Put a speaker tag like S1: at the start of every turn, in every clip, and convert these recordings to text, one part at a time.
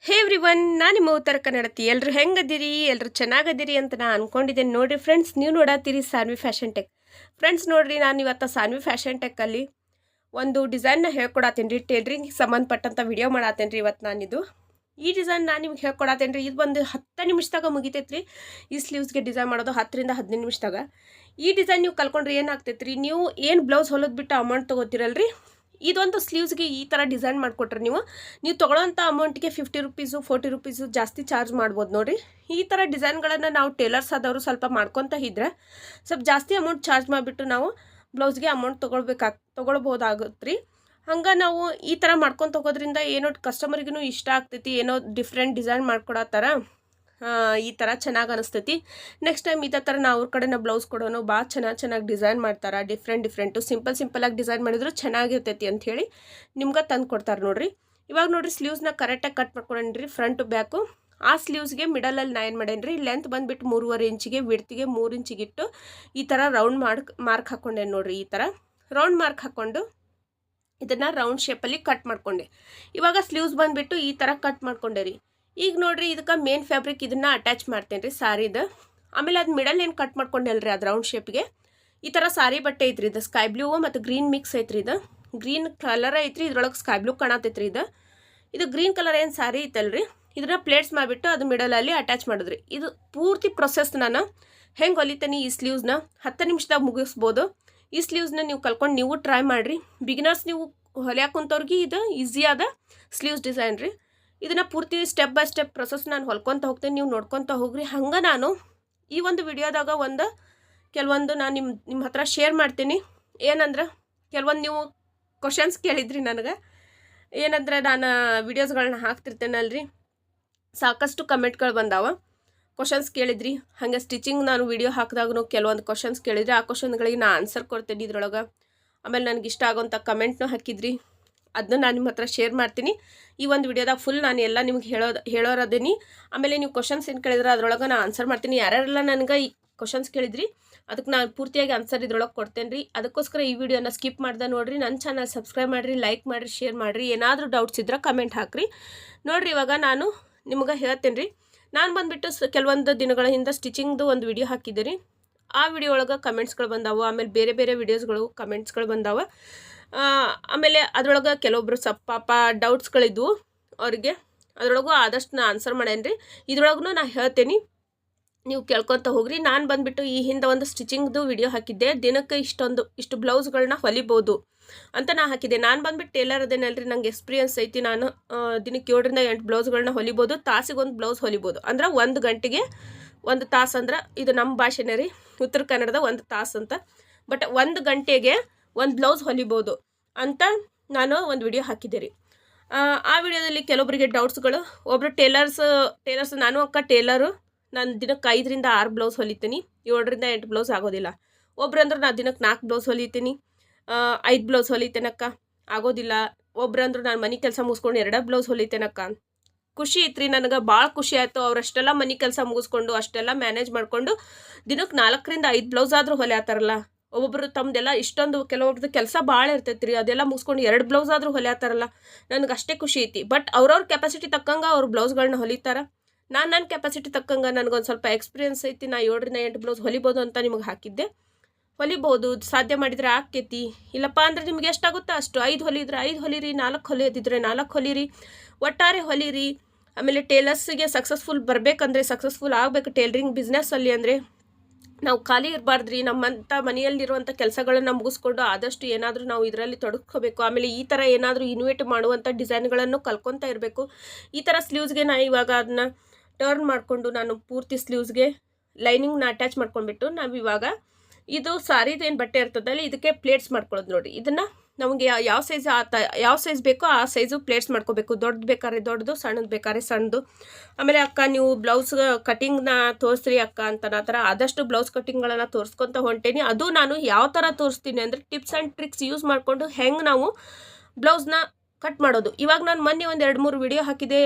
S1: ಹೇ everyone, ನಾನು ನಿಮ್ಮ ಉತ್ತರ ಕನ್ನಡತಿ. ಎಲ್ಲರೂ ಹೆಂಗದಿರಿ? ಎಲ್ಲರೂ ಚೆನ್ನಾಗದಿರಿ ಅಂತ ನಾನು ಅನ್ಕೊಂಡಿದ್ದೇನೆ. ನೋಡಿರಿ ಫ್ರೆಂಡ್ಸ್, ನೀವು ನೋಡತ್ತೀರಿ ಸಾನ್ವಿ ಫ್ಯಾಷನ್ ಟೆಕ್. ಫ್ರೆಂಡ್ಸ್ ನೋಡಿರಿ, ನಾನು ಇವತ್ತು ಸಾನ್ವಿ ಫ್ಯಾಷನ್ ಟೆಕ್ಕಲ್ಲಿ ಒಂದು ಡಿಸೈನ್ನ ಹೇಳ್ಕೊಡತ್ತೇನೆ ರೀ. ಟೇಲರಿಂಗ್ ಸಂಬಂಧಪಟ್ಟಂಥ ವಿಡಿಯೋ ಮಾಡತ್ತೇನೆ ರೀ ಇವತ್ತು ನಾನಿದು. ಈ ಡಿಸೈನ್ ನಾನು ನಿಮ್ಗೆ ಹೇಳ್ಕೊಡತ್ತೇನೆ ರೀ. ಇದು ಒಂದು 10 ನಿಮಿಷದಾಗ ಮುಗಿತೈತೆ ರೀ. ಈ ಸ್ಲೀವ್ಸ್ಗೆ ಡಿಸೈನ್ ಮಾಡೋದು 10ರಿಂದ 15 ನಿಮಿಷದಾಗ. ಈ ಡಿಸೈನ್ ನೀವು ಕಲ್ಕೊಂಡ್ರೆ ಏನಾಗ್ತೈತೆ ರೀ, ನೀವು ಏನು ಬ್ಲೌಸ್ ಹೊಲೋದು ಬಿಟ್ಟು ಅಮೌಂಟ್ ತೊಗೋತಿರಲ್ರಿ, ಇದೊಂದು ಸ್ಲೀವ್ಸ್ಗೆ ಈ ಥರ ಡಿಸೈನ್ ಮಾಡಿಕೊಟ್ರೆ ನೀವು ತೊಗೊಳ್ಳೋಂಥ ಅಮೌಂಟ್ಗೆ 50 ರುಪೀಸು 40 ರುಪೀಸು ಜಾಸ್ತಿ ಚಾರ್ಜ್ ಮಾಡ್ಬೋದು ನೋಡಿರಿ. ಈ ಥರ ಡಿಸೈನ್ಗಳನ್ನು ನಾವು ಟೇಲರ್ಸ್ ಆದವರು ಸ್ವಲ್ಪ ಮಾಡ್ಕೊತ ಇದ್ದರೆ ಸ್ವಲ್ಪ ಜಾಸ್ತಿ ಅಮೌಂಟ್ ಚಾರ್ಜ್ ಮಾಡಿಬಿಟ್ಟು ನಾವು ಬ್ಲೌಸ್ಗೆ ಅಮೌಂಟ್ ತೊಗೊಳ್ಬೋದಾಗುತ್ತೆ ರೀ. ಹಂಗೆ ನಾವು ಈ ಥರ ಮಾಡ್ಕೊಂಡು ಹೋಗೋದ್ರಿಂದ ಏನೋ ಕಸ್ಟಮರಿಗೂ ಇಷ್ಟ ಆಗ್ತೈತಿ, ಏನೋ ಡಿಫ್ರೆಂಟ್ ಡಿಸೈನ್ ಮಾಡ್ಕೊಡತ್ತಾರ, ಈ ಥರ ಚೆನ್ನಾಗಿ ಅನಿಸ್ತೈತಿ. ನೆಕ್ಸ್ಟ್ ಟೈಮ್ ಇದೇ ಥರ ನಾವು ಅವ್ರ ಕಡೆನ ಬ್ಲೌಸ್ ಕೊಡೋನು ಭಾಳ ಚೆನ್ನಾಗಿ ಡಿಸೈನ್ ಮಾಡ್ತಾರೆ. ಡಿಫ್ರೆಂಟು ಸಿಂಪಲಾಗಿ ಡಿಸೈನ್ ಮಾಡಿದ್ರು ಚೆನ್ನಾಗಿರ್ತೈತಿ ಅಂಥೇಳಿ ನಿಮ್ಗೆ ತಂದು ಕೊಡ್ತಾರೆ ನೋಡಿರಿ. ಇವಾಗ ನೋಡಿರಿ, ಸ್ಲೀವ್ಸ್ನ ಕರೆಕ್ಟಾಗಿ ಕಟ್ ಮಾಡ್ಕೊಂಡ್ರಿ, ಫ್ರಂಟು ಬ್ಯಾಕು. ಆ ಸ್ಲೀವ್ಸ್ಗೆ ಮಿಡಲಲ್ಲಿ ನಾ ಏನು ಮಾಡೇನಿ ರೀ, ಲೆಂತ್ ಬಂದುಬಿಟ್ಟು 3.5 ಇಂಚಿಗೆ, ವಿಡ್ತಿಗೆ 3 ಇಂಚಿಗಿಟ್ಟು ಈ ಥರ ರೌಂಡ್ ಮಾರ್ಕ್ ಹಾಕ್ಕೊಂಡೆ ನೋಡಿರಿ. ಈ ಥರ ರೌಂಡ್ ಮಾರ್ಕ್ ಹಾಕ್ಕೊಂಡು ಇದನ್ನು ರೌಂಡ್ ಶೇಪಲ್ಲಿ ಕಟ್ ಮಾಡ್ಕೊಂಡೆ. ಇವಾಗ ಸ್ಲೀವ್ಸ್ ಬಂದುಬಿಟ್ಟು ಈ ಥರ ಕಟ್ ಮಾಡ್ಕೊಂಡೆ ರೀ. ಈಗ ನೋಡಿರಿ, ಇದಕ್ಕೆ ಮೇನ್ ಫ್ಯಾಬ್ರಿಕ್ ಇದನ್ನು ಅಟ್ಯಾಚ್ ಮಾಡ್ತೇನೆ ರೀ ಸಾರಿದು. ಆಮೇಲೆ ಅದು ಮಿಡಲ್ ಏನು ಕಟ್ ಮಾಡ್ಕೊಂಡೆಲ್ರಿ ಅದು ರೌಂಡ್ ಶೇಪ್ಗೆ ಈ ಥರ ಸಾರಿ ಬಟ್ಟೆ ಐತ್ರಿ. ಇದು ಸ್ಕೈ ಬ್ಲೂ ಮತ್ತು ಗ್ರೀನ್ ಮಿಕ್ಸ್ ಐತ್ರಿ. ಇದು ಗ್ರೀನ್ ಕಲರ್ ಐತ್ರಿ, ಇದ್ರೊಳಗೆ ಸ್ಕೈ ಬ್ಲೂ ಕಾಣತೈತ್ರಿ. ಇದು ಗ್ರೀನ್ ಕಲರ್ ಏನು ಸಾರಿ ಐತಲ್ರಿ, ಇದನ್ನ ಪ್ಲೇಟ್ಸ್ ಮಾಡಿಬಿಟ್ಟು ಅದು ಮಿಡಲಲ್ಲಿ ಅಟ್ಯಾಚ್ ಮಾಡಿದ್ರಿ. ಇದು ಪೂರ್ತಿ ಪ್ರೊಸೆಸ್ ನಾನು ಹೆಂಗೆ ಹೊಲಿತೇನೆ, ಈ ಸ್ಲೀವ್ಸ್ನ 10 ನಿಮಿಷದಾಗ ಮುಗಿಸ್ಬೋದು. ಈ ಸ್ಲೀವ್ಸ್ನ ನೀವು ಕಲ್ಕೊಂಡು ನೀವು ಟ್ರೈ ಮಾಡಿರಿ. ಬಿಗಿನರ್ಸ್ ನೀವು ಹೊಲಿಯಾಕೆ ಕುಂತವ್ರಿಗೆ ಇದು ಈಸಿಯಾದ ಸ್ಲೀವ್ಸ್ ಡಿಸೈನ್ ರೀ. ಇದನ್ನು ಪೂರ್ತಿ ಸ್ಟೆಪ್ ಬೈ ಸ್ಟೆಪ್ ಪ್ರೊಸೆಸ್ ನಾನು ಹೊಲ್ಕೊತ ಹೋಗ್ತೇನೆ, ನೀವು ನೋಡ್ಕೊತ ಹೋಗ್ರಿ. ಹಂಗೆ ನಾನು ಈ ಒಂದು ವಿಡಿಯೋದಾಗ ಕೆಲವೊಂದು ನಾನು ನಿಮ್ಮ ಹತ್ರ ಶೇರ್ ಮಾಡ್ತೀನಿ. ಏನಂದ್ರೆ ಕೆಲವೊಂದು ನೀವು ಕ್ವಶನ್ಸ್ ಕೇಳಿದ್ರಿ ನನಗೆ. ಏನಂದ್ರೆ ನಾನು ವಿಡಿಯೋಸ್ಗಳನ್ನ ಹಾಕ್ತಿರ್ತೇನಲ್ರಿ, ಸಾಕಷ್ಟು ಕಮೆಂಟ್ಗಳು ಬಂದಾವ, ಕ್ವಶನ್ಸ್ ಕೇಳಿದ್ರಿ. ಹಾಗೆ ಸ್ಟಿಚಿಂಗ್ ನಾನು ವಿಡಿಯೋ ಹಾಕಿದಾಗೂ ಕೆಲವೊಂದು ಕ್ವಶನ್ಸ್ ಕೇಳಿದ್ರಿ. ಆ ಕ್ವಶನ್ಗಳಿಗೆ ನಾನು ಆನ್ಸರ್ ಕೊಡ್ತೇನೆ ಇದ್ರೊಳಗೆ. ಆಮೇಲೆ ನನಗೆ ಇಷ್ಟ ಆಗೋಂಥ ಕಮೆಂಟ್ನೂ ಹಾಕಿದ್ರಿ, ಅದನ್ನ ನಾನು ನಿಮ್ಮ ಹತ್ರ ಶೇರ್ ಮಾಡ್ತೀನಿ. ಈ ಒಂದು ವಿಡಿಯೋದಾಗ ಫುಲ್ ನಾನು ಎಲ್ಲ ನಿಮ್ಗೆ ಹೇಳೋರದೇನಿ. ಆಮೇಲೆ ನೀವು ಕ್ವಶನ್ಸ್ ಏನು ಕೇಳಿದ್ರೆ ಅದ್ರೊಳಗೆ ನಾನು ಆನ್ಸರ್ ಮಾಡ್ತೀನಿ. ಯಾರ್ಯಾರೆಲ್ಲ ನನಗೆ ಈ ಕ್ವಶನ್ಸ್ ಕೇಳಿದ್ರಿ ಅದಕ್ಕೆ ನಾನು ಪೂರ್ತಿಯಾಗಿ ಆನ್ಸರ್ ಇದ್ರೊಳಗೆ ಕೊಡ್ತೇನೆ ರೀ. ಅದಕ್ಕೋಸ್ಕರ ಈ ವಿಡಿಯೋನ ಸ್ಕಿಪ್ ಮಾಡ್ದೆ ನೋಡಿರಿ. ನನ್ನ ಚಾನಲ್ ಸಬ್ಸ್ಕ್ರೈಬ್ ಮಾಡಿರಿ, ಲೈಕ್ ಮಾಡಿರಿ, ಶೇರ್ ಮಾಡಿರಿ. ಏನಾದರೂ ಡೌಟ್ಸ್ ಇದ್ರೆ ಕಮೆಂಟ್ ಹಾಕಿರಿ ನೋಡಿರಿ. ಇವಾಗ ನಾನು ನಿಮ್ಗೆ ಹೇಳ್ತೇನೆ ರೀ. ನಾನು ಬಂದುಬಿಟ್ಟು ಕೆಲವೊಂದು ದಿನಗಳ ಹಿಂದೆ ಸ್ಟಿಚಿಂಗ್ದು ಒಂದು ವಿಡಿಯೋ ಹಾಕಿದ್ದೆ ರೀ. ಆ ವಿಡಿಯೋ ಒಳಗೆ ಕಮೆಂಟ್ಸ್ಗಳು ಬಂದಾವೆ. ಆಮೇಲೆ ಬೇರೆ ವಿಡಿಯೋಸ್ಗಳು ಕಮೆಂಟ್ಸ್ಗಳು ಬಂದಾವೆ. ಆಮೇಲೆ ಅದರೊಳಗೆ ಕೆಲವೊಬ್ರು ಪಾಪ ಡೌಟ್ಸ್ಗಳಿದ್ವು ಅವ್ರಿಗೆ. ಅದರೊಳಗೂ ಆದಷ್ಟು ನಾನು ಆನ್ಸರ್ ಮಾಡೇನಿ ರೀ. ಇದ್ರೊಳಗೂ ನಾನು ಹೇಳ್ತೇನೆ, ನೀವು ಕೇಳ್ಕೊತ ಹೋಗ್ರಿ. ನಾನು ಬಂದುಬಿಟ್ಟು ಈ ಹಿಂದೆ ಒಂದು ಸ್ಟಿಚಿಂಗ್ದು ವಿಡಿಯೋ ಹಾಕಿದ್ದೆ. ದಿನಕ್ಕೆ ಇಷ್ಟು ಬ್ಲೌಸ್ಗಳನ್ನ ಹೊಲಿಬೋದು ಅಂತ ನಾನು ಹಾಕಿದ್ದೆ. ನಾನು ಬಂದುಬಿಟ್ಟು ಟೇಲರ್ ಅದೇನಲ್ರಿ, ನಂಗೆ ಎಕ್ಸ್ಪೀರಿಯನ್ಸ್ ಐತಿ. ನಾನು ದಿನಕ್ಕೆ 7ರಿಂದ 8 ಬ್ಲೌಸ್ಗಳನ್ನ ಹೊಲಿಬೋದು. ತಾಸಿಗೆ ಒಂದು ಬ್ಲೌಸ್ ಹೊಲಿಬೋದು. ಅಂದ್ರೆ 1 ಗಂಟೆಗೆ 1 ತಾಸು. ಅಂದ್ರೆ ಇದು ನಮ್ಮ ಭಾಷೆನೇ ರೀ, ಉತ್ತರ ಕನ್ನಡದ 1 ತಾಸು ಅಂತ. ಬಟ್ 1 ಗಂಟೆಗೆ 1 ಬ್ಲೌಸ್ ಹೊಲಿಬೋದು ಅಂತ ನಾನು ಒಂದು ವಿಡಿಯೋ ಹಾಕಿದ್ದೆ ರೀ. ಆ ವಿಡಿಯೋದಲ್ಲಿ ಕೆಲವೊಬ್ಬರಿಗೆ ಡೌಟ್ಸ್ಗಳು, ಒಬ್ಬರು ಟೇಲರ್ಸ್ ನಾನು ಅಕ್ಕ ಟೇಲರು, ನಾನು ದಿನಕ್ಕೆ 5ರಿಂದ 6 ಬ್ಲೌಸ್ ಹೊಲಿತೀನಿ, 7ರಿಂದ 8 ಬ್ಲೌಸ್ ಆಗೋದಿಲ್ಲ. ಒಬ್ರು ಅಂದ್ರೆ ನಾನು ದಿನಕ್ಕೆ 4 ಬ್ಲೌಸ್ ಹೊಲಿತೀನಿ, 5 ಬ್ಲೌಸ್ ಹೊಲಿತೇನಕ್ಕ, ಆಗೋದಿಲ್ಲ. ಒಬ್ರು ಅಂದ್ರೆ ನಾನು ಮನೆ ಕೆಲಸ ಮುಗಿಸ್ಕೊಂಡು 2 ಬ್ಲೌಸ್ ಹೊಲಿತೇನಕ್ಕ. ಖುಷಿ ಐತ್ರಿ, ನನಗೆ ಭಾಳ ಖುಷಿ ಆಯಿತು. ಅವರಷ್ಟೆಲ್ಲ ಮನೆ ಕೆಲಸ ಮುಗಿಸ್ಕೊಂಡು ಅಷ್ಟೆಲ್ಲ ಮ್ಯಾನೇಜ್ ಮಾಡಿಕೊಂಡು ದಿನಕ್ಕೆ 4ರಿಂದ 5 ಬ್ಲೌಸ್ ಆದರೂ ಹೊಲಿಯಾತಾರಲ್ಲ. ಒಬ್ಬೊಬ್ರು ತಮ್ಮದೆಲ್ಲ ಇಷ್ಟೊಂದು ಕೆಲವೊಬ್ರದ್ದು ಕೆಲಸ ಭಾಳ ಇರ್ತೈತೆ ರೀ, ಅದೆಲ್ಲ ಮುಗಿಸ್ಕೊಂಡು 2 ಬ್ಲೌಸ್ ಆದರೂ ಹೊಲಿಯಾತಾರಲ್ಲ. ನನಗೆ ಅಷ್ಟೇ ಖುಷಿ ಐತಿ. ಬಟ್ ಅವ್ರವ್ರ ಕೆಪಾಸಿಟಿ ತಕ್ಕಂಗೆ ಅವ್ರ ಬ್ಲೌಸ್ಗಳನ್ನ ಹೊಲಿತಾರೆ. ನನ್ನ ಕೆಪಾಸಿಟಿ ತಕ್ಕಂಗೆ ನನಗೊಂದು ಸ್ವಲ್ಪ ಎಕ್ಸ್ಪೀರಿಯನ್ಸ್ ಐತಿ. ನಾ 7ರಿಂದ 8 ಬ್ಲೌಸ್ ಹೊಲಿಬೋದು ಅಂತ ನಿಮಗೆ ಹಾಕಿದ್ದೆ. ಹೊಲಿಬೋದು, ಸಾಧ್ಯ ಮಾಡಿದರೆ ಆಕ್ಕೈತಿ. ಇಲ್ಲಪ್ಪ ಅಂದರೆ ನಿಮ್ಗೆ ಎಷ್ಟಾಗುತ್ತೋ ಅಷ್ಟು. 5 ಹೊಲಿದ್ರೆ 5 ಹೊಲಿರಿ, 4 ಹೊಲಿಯೋದಿದ್ರೆ 4 ಹೊಲಿರಿ, ಒಟ್ಟಾರೆ ಹೊಲಿರಿ. ಆಮೇಲೆ ಟೇಲರ್ಸಿಗೆ ಸಕ್ಸಸ್ಫುಲ್ ಬರಬೇಕಂದ್ರೆ, ಸಕ್ಸಸ್ಫುಲ್ ಆಗಬೇಕು ಟೇಲರಿಂಗ್ ಬಿಸ್ನೆಸ್ಸಲ್ಲಿ ಅಂದರೆ ನಾವು ಖಾಲಿ ಇರಬಾರ್ದ್ರಿ. ನಮ್ಮಂಥ ಮನೆಯಲ್ಲಿರುವಂಥ ಕೆಲಸಗಳನ್ನು ಮುಗಿಸ್ಕೊಂಡು ಆದಷ್ಟು ಏನಾದರೂ ನಾವು ಇದರಲ್ಲಿ ತೊಡಗಿಸ್ಕೋಬೇಕು. ಆಮೇಲೆ ಈ ಥರ ಏನಾದರೂ ಇನ್ವೇಟ್ ಮಾಡುವಂಥ ಡಿಸೈನ್ಗಳನ್ನು ಕಲ್ಕೊತಾ ಇರಬೇಕು. ಈ ಥರ ಸ್ಲೀವ್ಸ್ಗೆ ನಾನು ಇವಾಗ ಅದನ್ನ ಟರ್ನ್ ಮಾಡಿಕೊಂಡು ನಾನು ಪೂರ್ತಿ ಸ್ಲೀವ್ಸ್ಗೆ ಲೈನಿಂಗ್ನ ಅಟ್ಯಾಚ್ ಮಾಡ್ಕೊಂಡ್ಬಿಟ್ಟು ನಾವು ಇವಾಗ ಇದು ಸಾರಿದೇನು ಬಟ್ಟೆ ಇರ್ತದಲ್ಲ, ಇದಕ್ಕೆ ಪ್ಲೇಟ್ಸ್ ಮಾಡ್ಕೊಳ್ಳೋದು ನೋಡಿ. ಇದನ್ನು ನಮಗೆ ಯಾವ ಸೈಜ್ ಬೇಕೋ ಆ ಸೈಜು ಪ್ಲೇಟ್ಸ್ ಮಾಡ್ಕೋಬೇಕು. ದೊಡ್ಡದು ಬೇಕಾದ್ರೆ ದೊಡ್ಡದು, ಸಣ್ಣದು ಬೇಕಾದ್ರೆ ಸಣ್ಣದು. ಆಮೇಲೆ ಅಕ್ಕ ನೀವು ಬ್ಲೌಸ್ ಕಟಿಂಗ್ನ ತೋರಿಸ್ರಿ ಅಕ್ಕ ಅಂತ ಆ ಥರ ಆದಷ್ಟು ಬ್ಲೌಸ್ ಕಟಿಂಗ್ಗಳನ್ನು ತೋರಿಸ್ಕೊತ ಹೊಂಟೇನಿ. ಅದು ನಾನು ಯಾವ ಥರ ತೋರಿಸ್ತೀನಿ ಅಂದರೆ ಟಿಪ್ಸ್ ಆ್ಯಂಡ್ ಟ್ರಿಕ್ಸ್ ಯೂಸ್ ಮಾಡಿಕೊಂಡು ಹೆಂಗೆ ನಾವು ಬ್ಲೌಸ್ನ ಕಟ್ ಮಾಡೋದು. ಇವಾಗ ನಾನು ಮೊನ್ನೆ ಒಂದು 2-3 ವಿಡಿಯೋ ಹಾಕಿದೆ,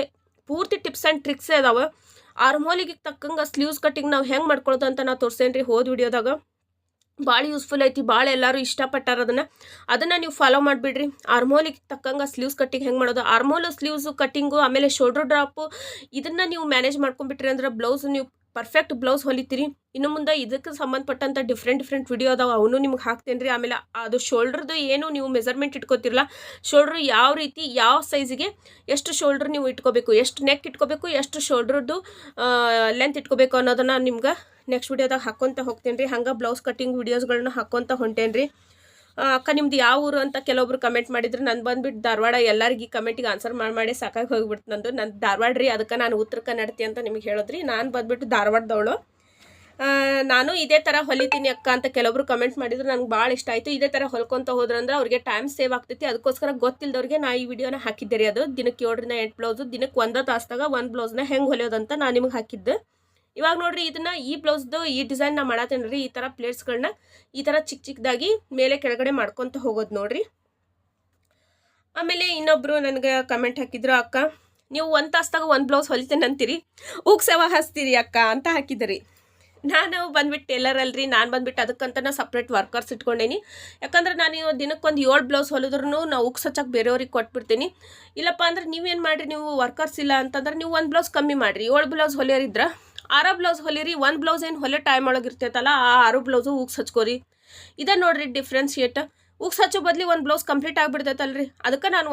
S1: ಪೂರ್ತಿ ಟಿಪ್ಸ್ ಆ್ಯಂಡ್ ಟ್ರಿಕ್ಸೇ ಅದಾವೆ. ಆರ್ಮ್ ಹೋಲಿಗೆ ತಕ್ಕಂಗೆ ಸ್ಲೀವ್ಸ್ ಕಟಿಂಗ್ ನಾವು ಹೆಂಗೆ ಮಾಡ್ಕೊಳ್ಳೋದು ಅಂತ ನಾವು ತೋರಿಸ್ತೇನೆ ರೀ ಹೋದ ವಿಡಿಯೋದಾಗ. ಭಾಳ ಯೂಸ್ಫುಲ್ ಐತಿ, ಭಾಳ ಎಲ್ಲರೂ ಇಷ್ಟಪಟ್ಟಾರ ಅದನ್ನು ನೀವು ಫಾಲೋ ಮಾಡಿಬಿಡ್ರಿ. ಆರ್ಮೋಲಿಗೆ ತಕ್ಕಂಗೆ ಸ್ಲೀವ್ಸ್ ಕಟ್ಟಿಂಗ್ ಹೆಂಗೆ ಮಾಡೋದು, ಆರ್ಮೋಲು ಸ್ಲೀವ್ಸು ಕಟ್ಟಿಂಗು, ಆಮೇಲೆ ಶೋಲ್ಡ್ರ್ ಡ್ರಾಪು, ಇದನ್ನು ನೀವು ಮ್ಯಾನೇಜ್ ಮಾಡ್ಕೊಂಡ್ಬಿಟ್ರಿ ಅಂದ್ರೆ ಬ್ಲೌಸ್ ನೀವು ಪರ್ಫೆಕ್ಟ್ ಬ್ಲೌಸ್ ಹೊಲಿತೀರಿ. ಇನ್ನು ಮುಂದೆ ಇದಕ್ಕೆ ಸಂಬಂಧಪಟ್ಟಂಥ ಡಿಫ್ರೆಂಟ್ ವಿಡಿಯೋ ಅದಾವೆ, ಅವನು ನಿಮ್ಗೆ ಹಾಕ್ತೇನೆ ರೀ. ಆಮೇಲೆ ಅದು ಶೋಲ್ಡ್ರದ್ದು ಏನು ನೀವು ಮೆಜರ್ಮೆಂಟ್ ಇಟ್ಕೋತಿರಲ್ಲ, ಶೋಲ್ಡ್ರ್ ಯಾವ ರೀತಿ ಯಾವ ಸೈಜಿಗೆ ಎಷ್ಟು ಶೋಲ್ಡ್ರ್ ನೀವು ಇಟ್ಕೋಬೇಕು, ಎಷ್ಟು ನೆಕ್ ಇಟ್ಕೋಬೇಕು, ಎಷ್ಟು ಶೋಲ್ಡ್ರದ್ದು ಲೆಂತ್ ಇಟ್ಕೋಬೇಕು ಅನ್ನೋದನ್ನು ನಿಮ್ಗೆ ನೆಕ್ಸ್ಟ್ ವಿಡಿಯೋದಾಗ ಹಾಕ್ಕೊತ ಹೋಗ್ತೇನೆ ರೀ. ಹಂಗೆ ಬ್ಲೌಸ್ ಕಟ್ಟಿಂಗ್ ವಿಡಿಯೋಸ್ಗಳನ್ನ ಹಾಕ್ಕೊತ ಹೊಂಟೇನೆ ರೀ. ಅಕ್ಕ ನಿಮ್ದು ಯಾವ ಊರು ಅಂತ ಕೆಲವೊಬ್ರು ಕಮೆಂಟ್ ಮಾಡಿದ್ರು. ನಾನು ಬಂದುಬಿಟ್ಟು ಧಾರವಾಡ. ಎಲ್ಲರಿಗೆ ಕಮೆಂಟಿಗೆ ಆನ್ಸರ್ ಮಾಡಿ ಸಾಕಾಗಿ ಹೋಗ್ಬಿಡ್ತು ನಂದು ಧಾರವಾಡ ರೀ. ಅದಕ್ಕೆ ನಾನು ಉತ್ತರ ಕನ್ನಡತಿ ಅಂತ ನಿಮಗೆ ಹೇಳಿದ್ರಿ. ನಾನು ಬಂದುಬಿಟ್ಟು ಧಾರವಾಡದವಳು. ನಾನು ಇದೇ ಥರ ಹೊಲಿತೀನಿ ಅಕ್ಕ ಅಂತ ಕೆಲವೊಬ್ರು ಕಮೆಂಟ್ ಮಾಡಿದ್ರು. ನನಗೆ ಭಾಳ ಇಷ್ಟ ಆಯಿತು. ಇದೇ ಥರ ಹೊಲ್ಕೊತ ಹೋದ್ರಂದ್ರೆ ಅವ್ರಿಗೆ ಟೈಮ್ ಸೇವ್ ಆಗ್ತೈತಿ. ಅದಕ್ಕೋಸ್ಕರ ಗೊತ್ತಿಲ್ಲದವ್ರಿಗೆ ನಾ ಈ ವಿಡಿಯೋನ ಹಾಕಿದ್ದೆ ರೀ. ಅದು ದಿನಕ್ಕೆ 7ರಿಂದ 8 ಬ್ಲೌಸು, ದಿನಕ್ಕೆ 1 ತಾಸ್ದಾಗ 1 ಬ್ಲೌಸ್ನ ಹೆಂಗೆ ಹೊಲಿಯೋದಂತ ನಾನು ನಿಮಗೆ ಹಾಕಿದ್ದೆ. ಇವಾಗ ನೋಡ್ರಿ, ಇದನ್ನ ಈ ಬ್ಲೌಸ್ದು ಈ ಡಿಸೈನ್ ನಾ ಮಾಡತ್ತೇನೆ ರೀ. ಈ ಥರ ಪ್ಲೇಟ್ಸ್ಗಳನ್ನ ಈ ಥರ ಚಿಕ್ಕದಾಗಿ ಮೇಲೆ ಕೆಳಗಡೆ ಮಾಡ್ಕೊತ ಹೋಗೋದು ನೋಡ್ರಿ. ಆಮೇಲೆ ಇನ್ನೊಬ್ರು ನನಗೆ ಕಮೆಂಟ್ ಹಾಕಿದ್ರು, ಅಕ್ಕ ನೀವು 1 ತಾಸ್ದಾಗ 1 ಬ್ಲೌಸ್ ಹೊಲಿತೇನೆ ಅಂತೀರಿ, ಸೇವಾ ಹಚ್ತೀರಿ ಅಕ್ಕ ಅಂತ ಹಾಕಿದ್ರಿ. ನಾನು ಬಂದ್ಬಿಟ್ಟು ಟೇಲರ್ ಅಲ್ರಿ. ನಾನು ಬಂದ್ಬಿಟ್ಟು ಅದಕ್ಕಂತ ಸಪ್ರೇಟ್ ವರ್ಕರ್ಸ್ ಇಟ್ಕೊಂಡೇನಿ. ಯಾಕಂದ್ರೆ ನಾನು ದಿನಕ್ಕೊಂದು 7 ಬ್ಲೌಸ್ ಹೊಲಿದ್ರೂ ನಾವು ಉಕ್ಸ್ ಹಚ್ಚಕ್ಕೆ ಬೇರೆಯವ್ರಿಗೆ ಕೊಟ್ಬಿಡ್ತೀನಿ. ಇಲ್ಲಪ್ಪ ಅಂದ್ರೆ ನೀವೇನು ಮಾಡಿರಿ, ನೀವು ವರ್ಕರ್ಸ್ ಇಲ್ಲ ಅಂತಂದ್ರೆ ನೀವು 1 ಬ್ಲೌಸ್ ಕಮ್ಮಿ ಮಾಡಿರಿ. 7 ಬ್ಲೌಸ್ ಹೊಲಿಯೋರಿದ್ರೆ 6 ಬ್ಲೌಸ್ ಹೊಲಿರಿ. 1 ಬ್ಲೌಸ್ ಏನು ಹೊಲಿಯೋ ಟೈಮ್ ಒಳಗೆ ಇರ್ತೈತಲ್ಲ, ಆ 6 ಬ್ಲೌಸು ಉಕ್ಸ್ ಹಚ್ಕೋರಿ. ಇದೇ ನೋಡ್ರಿ ಡಿಫ್ರೆನ್ಸಿಯೇಟ್. ಉಕ್ಸ್ ಹಚ್ಚೋ ಬದಲಿ 1 ಬ್ಲೌಸ್ ಕಂಪ್ಲೀಟ್ ಆಗಿಬಿಡ್ತೈತಲ್ರಿ. ಅದಕ್ಕೆ ನಾನು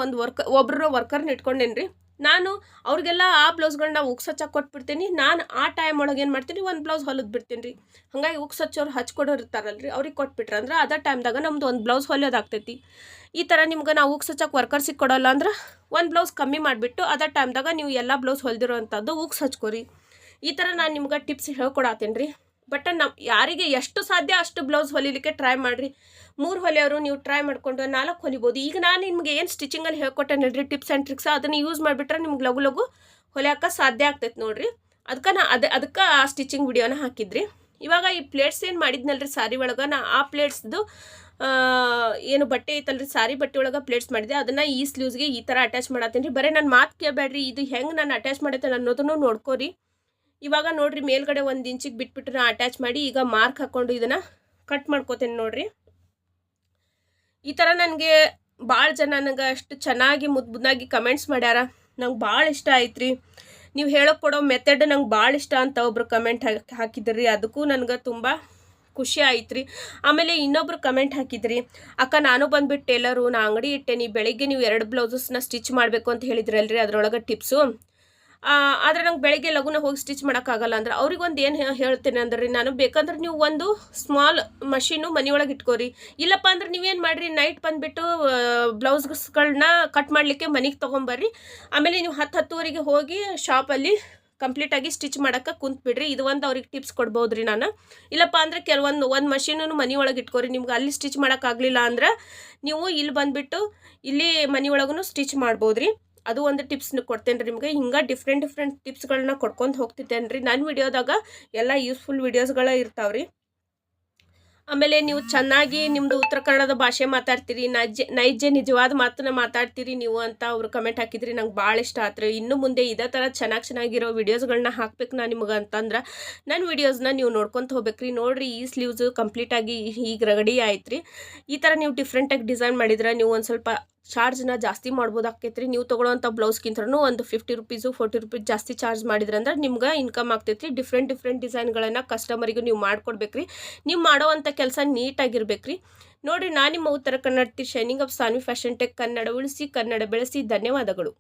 S1: ಒಬ್ಬರು ವರ್ಕರ್ನ ಇಟ್ಕೊಂಡೇನಿ ರೀ. ನಾನು ಅವ್ರಿಗೆಲ್ಲ ಆ ಬ್ಲೌಸ್ಗಳನ್ನ ಉಕ್ಸ್ ಹಚ್ಚಕ್ಕೆ ಕೊಟ್ಬಿಡ್ತೀನಿ. ನಾನು ಆ ಟೈಮ್ ಒಳಗೆ ಏನು ಮಾಡ್ತೀನಿ, 1 ಬ್ಲೌಸ್ ಹೊಲಿದು ಬಿಡ್ತೀನಿ ರೀ. ಹಾಗಾಗಿ ಉಕ್ಸ್ ಹಚ್ಚೋರು ಹಚ್ಕೊಡೋರು ಇರ್ತಾರಲ್ರಿ, ಅವ್ರಿಗೆ ಕೊಟ್ಬಿಟ್ರೆ ಅಂದ್ರೆ ಅದೇ ಟೈಮ್ದಾಗ ನಮ್ದು 1 ಬ್ಲೌಸ್ ಹೊಲಿಯೋದಾಗ್ತೈತಿ. ಈ ಥರ ನಿಮ್ಗೆ ನಾವು ಉಕ್ಸ್ ಹಚ್ಚಕ್ಕೆ ವರ್ಕರ್ಸಿಗೆ ಕೊಡೋಲ್ಲ ಅಂದ್ರೆ 1 ಬ್ಲೌಸ್ ಕಮ್ಮಿ ಮಾಡಿಬಿಟ್ಟು ಅದೇ ಟೈಮ್ದಾಗ ನೀವು ಎಲ್ಲ ಬ್ಲೌಸ್ ಹೊಲಿದಿರೋ ಅಂಥದ್ದು ಉಕ್ಸ್ ಹಚ್ಕೋರಿ. ಈ ಥರ ನಾನು ನಿಮ್ಗೆ ಟಿಪ್ಸ್ ಹೇಳ್ಕೊಡತ್ತೇನೆ ರೀ. ಬಟ್ ಯಾರಿಗೆ ಎಷ್ಟು ಸಾಧ್ಯ ಅಷ್ಟು ಬ್ಲೌಸ್ ಹೊಲಿಲಿಕ್ಕೆ ಟ್ರೈ ಮಾಡಿರಿ. 3 ಹೊಲಿಯೋರು ನೀವು ಟ್ರೈ ಮಾಡಿಕೊಂಡು 4 ಹೊಲಿಬೋದು. ಈಗ ನಾನು ನಿಮಗೆ ಏನು ಸ್ಟಿಚಿಂಗಲ್ಲಿ ಹೇಳ್ಕೊಟ್ಟೆ ನೋಡ್ರಿ, ಟಿಪ್ಸ್ ಆ್ಯಂಡ್ ಟ್ರಿಕ್ಸ್, ಅದನ್ನು ಯೂಸ್ ಮಾಡಿಬಿಟ್ರೆ ನಿಮ್ಗೆ ಲಘು ಹೊಲಿಯೋಕೆ ಸಾಧ್ಯ ಆಗ್ತೈತೆ ನೋಡಿರಿ. ಅದಕ್ಕೆ ಆ ಸ್ಟಿಚಿಂಗ್ ವಿಡಿಯೋನ ಹಾಕಿದ್ರಿ. ಇವಾಗ ಈ ಪ್ಲೇಟ್ಸ್ ಏನು ಮಾಡಿದ್ನಲ್ರಿ ಸಾರಿ ಒಳಗೆ, ನಾ ಆ ಪ್ಲೇಟ್ಸ್ದು ಏನು ಬಟ್ಟೆ ಐತಲ್ರಿ, ಸಾರಿ ಬಟ್ಟೆ ಒಳಗೆ ಪ್ಲೇಟ್ಸ್ ಮಾಡಿದೆ. ಅದನ್ನು ಈ ಸ್ಲೀವ್ಸ್ಗೆ ಈ ಥರ ಅಟ್ಯಾಚ್ ಮಾಡತ್ತೀನಿ ರೀ. ಬರೀ ನಾನು ಮಾತು ಕೇಳಬೇಡ್ರಿ, ಇದು ಹೆಂಗೆ ನಾನು ಅಟ್ಯಾಚ್ ಮಾಡತ್ತೇನೆ ಅನ್ನೋದನ್ನು ನೋಡ್ಕೋರಿ. ಇವಾಗ ನೋಡ್ರಿ, ಮೇಲ್ಗಡೆ 1 ಇಂಚಿಗೆ ಬಿಟ್ಬಿಟ್ಟು ನಾ ಅಟ್ಯಾಚ್ ಮಾಡಿ ಈಗ ಮಾರ್ಕ್ ಹಾಕ್ಕೊಂಡು ಇದನ್ನು ಕಟ್ ಮಾಡ್ಕೋತೇನೆ ನೋಡ್ರಿ. ಈ ಥರ ನನಗೆ ಭಾಳ ಜನ ನನಗೆ ಅಷ್ಟು ಚೆನ್ನಾಗಿ ಮುದ್ದಾಗಿ ಕಮೆಂಟ್ಸ್ ಮಾಡ್ಯಾರ. ನಂಗೆ ಭಾಳ ಇಷ್ಟ ಆಯ್ತು ರೀ. ನೀವು ಹೇಳೋಕೆ ಕೊಡೋ ಮೆಥಡ್ ನಂಗೆ ಭಾಳ ಇಷ್ಟ ಅಂತ ಒಬ್ರು ಕಮೆಂಟ್ ಹಾಕಿದ್ರಿ. ಅದಕ್ಕೂ ನನಗೆ ತುಂಬ ಖುಷಿ ಆಯ್ತು ರೀ. ಆಮೇಲೆ ಇನ್ನೊಬ್ರು ಕಮೆಂಟ್ ಹಾಕಿದ್ರಿ, ಅಕ್ಕ ನಾನು ಬಂದುಬಿಟ್ಟು ಟೇಲರು, ನಾ ಅಂಗಡಿ ಇಟ್ಟೇನಿ, ಬೆಳಿಗ್ಗೆ ನೀವು 2 ಬ್ಲೌಸಸ್ನ ಸ್ಟಿಚ್ ಮಾಡಬೇಕು ಅಂತ ಹೇಳಿದ್ರಲ್ರಿ ಅದರೊಳಗೆ ಟಿಪ್ಸು. ಆದರೆ ನಂಗೆ ಬೆಳಗ್ಗೆ ಲಘುನ ಹೋಗಿ ಸ್ಟಿಚ್ ಮಾಡೋಕ್ಕಾಗಲ್ಲ ಅಂದ್ರೆ ಅವ್ರಿಗೊಂದು ಏನು ಹೇಳ್ತೇನೆ ಅಂದ್ರೆ ರೀ, ನಾನು ಬೇಕಂದ್ರೆ ನೀವು ಒಂದು ಸ್ಮಾಲ್ ಮಷೀನು ಮನೆಯೊಳಗೆ ಇಟ್ಕೋರಿ. ಇಲ್ಲಪ್ಪ ಅಂದ್ರೆ ನೀವೇನು ಮಾಡಿರಿ, ನೈಟ್ ಬಂದುಬಿಟ್ಟು ಬ್ಲೌಸ್ಗಳನ್ನ ಕಟ್ ಮಾಡಲಿಕ್ಕೆ ಮನೆಗೆ ತೊಗೊಂಬರ್ರಿ. ಆಮೇಲೆ ನೀವು 10-10ವರೆಗೆ ಹೋಗಿ ಶಾಪಲ್ಲಿ ಕಂಪ್ಲೀಟಾಗಿ ಸ್ಟಿಚ್ ಮಾಡೋಕ್ಕೆ ಕುಂತ್ಬಿಡ್ರಿ. ಇದು ಒಂದು ಅವ್ರಿಗೆ ಟಿಪ್ಸ್ ಕೊಡ್ಬೋದು ರೀ ನಾನು. ಇಲ್ಲಪ್ಪ ಅಂದರೆ ಒಂದು ಮಷೀನನ್ನು ಮನೆಯೊಳಗೆ ಇಟ್ಕೋರಿ. ನಿಮ್ಗೆ ಅಲ್ಲಿ ಸ್ಟಿಚ್ ಮಾಡೋಕ್ಕಾಗಲಿಲ್ಲ ಅಂದ್ರೆ ನೀವು ಇಲ್ಲಿ ಬಂದುಬಿಟ್ಟು ಇಲ್ಲಿ ಮನೆಯೊಳಗೂ ಸ್ಟಿಚ್ ಮಾಡ್ಬೋದು ರೀ. ಅದು ಒಂದು ಟಿಪ್ಸ್ನ ಕೊಡ್ತೇನೆ ರೀ ನಿಮಗೆ. ಹಿಂಗೆ ಡಿಫ್ರೆಂಟ್ ಟಿಪ್ಸ್ಗಳನ್ನ ಕೊಡ್ಕೊಂಡು ಹೋಗ್ತಿದ್ದೇನೆ ರೀ. ನನ್ನ ವಿಡಿಯೋದಾಗ ಎಲ್ಲ ಯೂಸ್ಫುಲ್ ವಿಡಿಯೋಸ್ಗಳ ಇರ್ತಾವೆ ರೀ. ಆಮೇಲೆ ನೀವು ಚೆನ್ನಾಗಿ ನಿಮ್ಮದು ಉತ್ತರ ಕನ್ನಡದ ಭಾಷೆ ಮಾತಾಡ್ತೀರಿ, ನೈಜ ನಿಜವಾದ ಮಾತನ್ನ ಮಾತಾಡ್ತೀರಿ ನೀವು ಅಂತ ಅವರು ಕಮೆಂಟ್ ಹಾಕಿದ್ರಿ. ನಂಗೆ ಭಾಳ ಇಷ್ಟ ಆತ್ರಿ. ಇನ್ನು ಮುಂದೆ ಇದೇ ಥರ ಚೆನ್ನಾಗಿರೋ ವಿಡಿಯೋಸ್ಗಳನ್ನ ಹಾಕ್ಬೇಕು ನಾನು ನಿಮಗೆ ಅಂತಂದ್ರೆ ನನ್ನ ವಿಡಿಯೋಸ್ನ ನೀವು ನೋಡ್ಕೊತ ಹೋಗ್ಬೇಕ್ರಿ. ನೋಡಿರಿ, ಈ ಸ್ಲೀವ್ಸು ಕಂಪ್ಲೀಟಾಗಿ ಈಗ ರೆಡಿ ಆಯ್ತು ರೀ. ಈ ಥರ ನೀವು ಡಿಫ್ರೆಂಟಾಗಿ ಡಿಸೈನ್ ಮಾಡಿದ್ರೆ ನೀವು ಒಂದು ಸ್ವಲ್ಪ ಚಾರ್ಜ್ನ ಜಾಸ್ತಿ ಮಾಡ್ಬೋದಾಕೈತೆ ರೀ. ನೀವು ತೊಗೊಳ್ಳೋವಂಥ ಬ್ಲೌಸ್ಗಿಂತನೂ ಒಂದು 50 ರೂಪೀಸು 40 ರೂಪೀಸ್ ಜಾಸ್ತಿ ಚಾರ್ಜ್ ಮಾಡಿದ್ರಂದ್ರೆ ನಿಮ್ಗೆ ಇನ್ಕಮ್ ಆಗ್ತೈತೆ ರೀ. ಡಿಫ್ರೆಂಟ್ ಡಿಸೈನ್ಗಳನ್ನು ಕಸ್ಟಮರಿಗೆ ನೀವು ಮಾಡ್ಕೊಡ್ಬೇಕು ರೀ. ನೀವು ಮಾಡೋವಂಥ ಕೆಲಸ ನೀಟಾಗಿರ್ಬೇಕು ರೀ. ನೋಡಿರಿ, ನಾನು ನಿಮ್ಮ ಉತ್ತರ ಕನ್ನಡತಿ shining up Saanvi fashion tech. Kannada ಉಳಿಸಿ, ಕನ್ನಡ ಬೆಳೆಸಿ. ಧನ್ಯವಾದಗಳು.